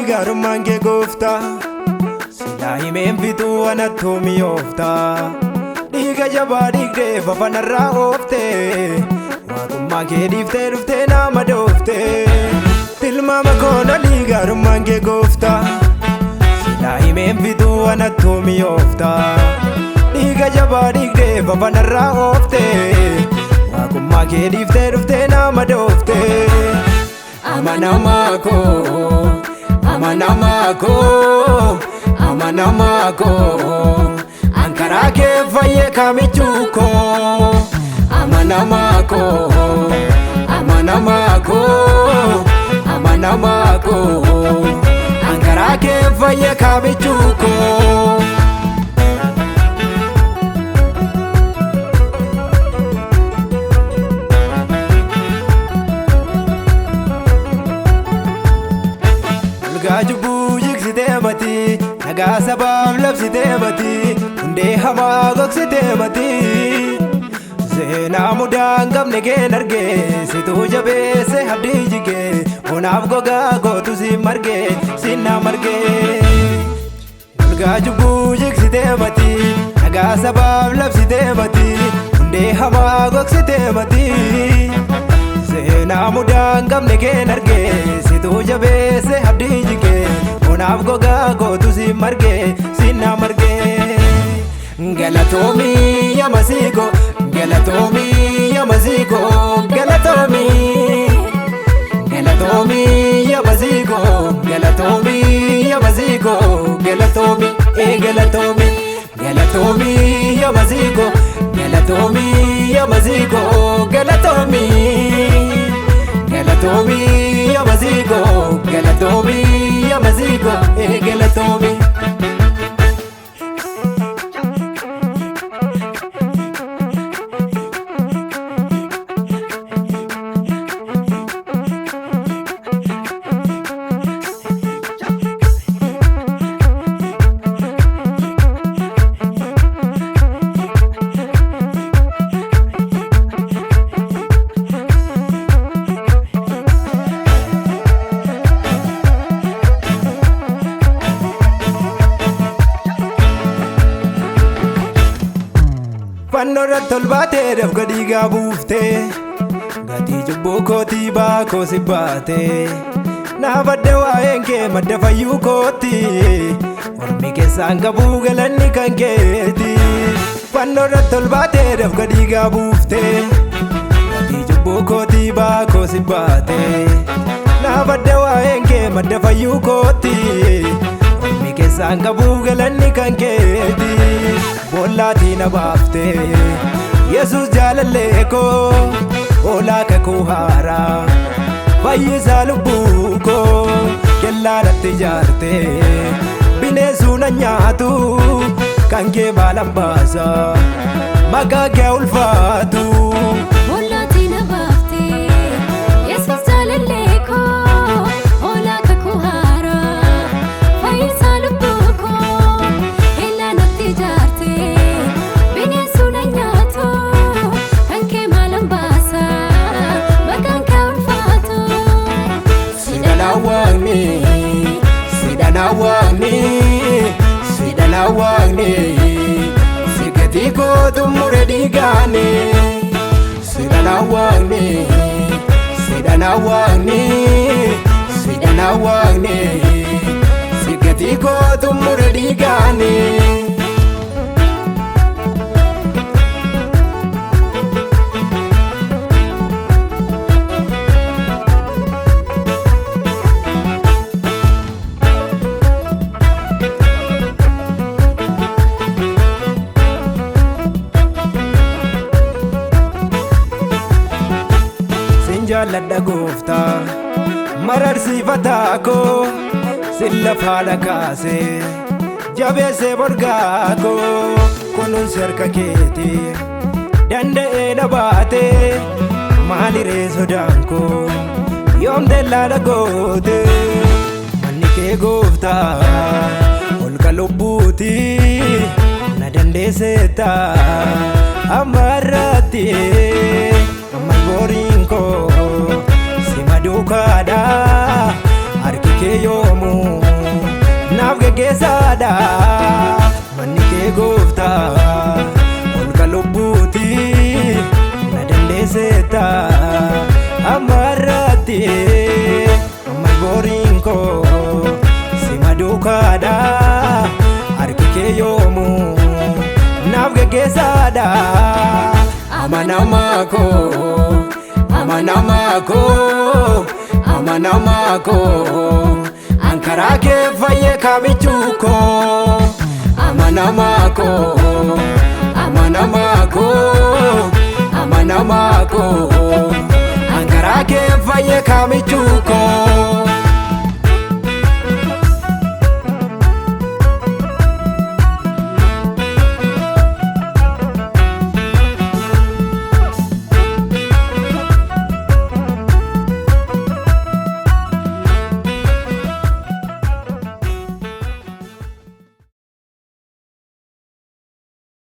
Garumange gofta Silahi memfitu anatomi ofta Diga jaba digde vavanarra ofte Watumma ke difte rufte nama dofte Tilma makona li garumange gofta Silahi memfitu anatomi ofta Diga jaba digde vavanarra ofte Watumma ke difte rufte nama dofte Amanamako Amanamako, Amanamako, Ankara ke faye kamichuko. Amanamako, Amanamako, Amanamako, Ankara ke faye kamichuko. Gajubu jigsite mati naga sabab labsite mati unde hama gogsite mati zena mudan gamne ke narge se tu jabe se habdi jige onaf goga go tu si marge sinna marge gajubu jigsite mati naga sabab labsite mati unde hama gogsite mati zena mudan gamne ke narge se tu jabe se habdi jige onaf goga go tu si marge sinna marge galatomi ya masigo galatomi ya masigo galatomi galatomi ya masigo galatomi ya masigo galatomi galatomi galatomi ya masigo galatomi ya masigo galatomi galatomi ya masigo galatomi ya masigo galatomi Pandora tolbate daf gadi gabufte Gati jubbo koti ba kosi bate Na badde waenke madda fayu koti Ormi ke sanga bugalanni kanketi Pandora tolbate daf gadi gabufte Gati jubbo koti ba kosi bate Na badde waenke madda fayu koti Ormi ke sanga bugalanni kanketi Bollati na bafte Yesus jalaleko Ola ka kuhara Fayyisa lubbuko Kella natti jaarte Bineensuu na nyaatu Kan kee maalan baasa Maqaa kee ulfaatu Bollati na bafte Yesus jalaleko Ola ka kuhara Fayyisa lubbuko Kella natti jaarte Bineensuu na nyaatu Kan kee maalan baasa Maqaan kee ulfaatu Sidana waqni Sidana waqni Sidana waqni Sigati kootu mure digaani Sidana waqni Sidana waqni Sidana waqni Sigati kootu mure digaani Jaaladha gooftaa mararsiifataa koo billa faala kaase jabeesse borgaa koo kunuunsi harka keeti danda'ee na baate maaliree sodaan koo yoom dellaala goote manni kee gooftaa holqa lubbuuti na dandeessetta amma irratti amma booriin koo sima duukaadha harki kee yoomuu naaf geggeessaadha manni kee gooftaa holqa lubbuuti na dandeessetta amma irratti amma booriin koo sima duukaadha harki kee yoomuu naaf geggeessaadha amanamaa koo amanamaa koo amanamaa koo ankaraa kee fayyee kaamichuu koo amanamaa koo amanamaa koo amanamaa koo ankaraa kee fayyee kaamichuu koo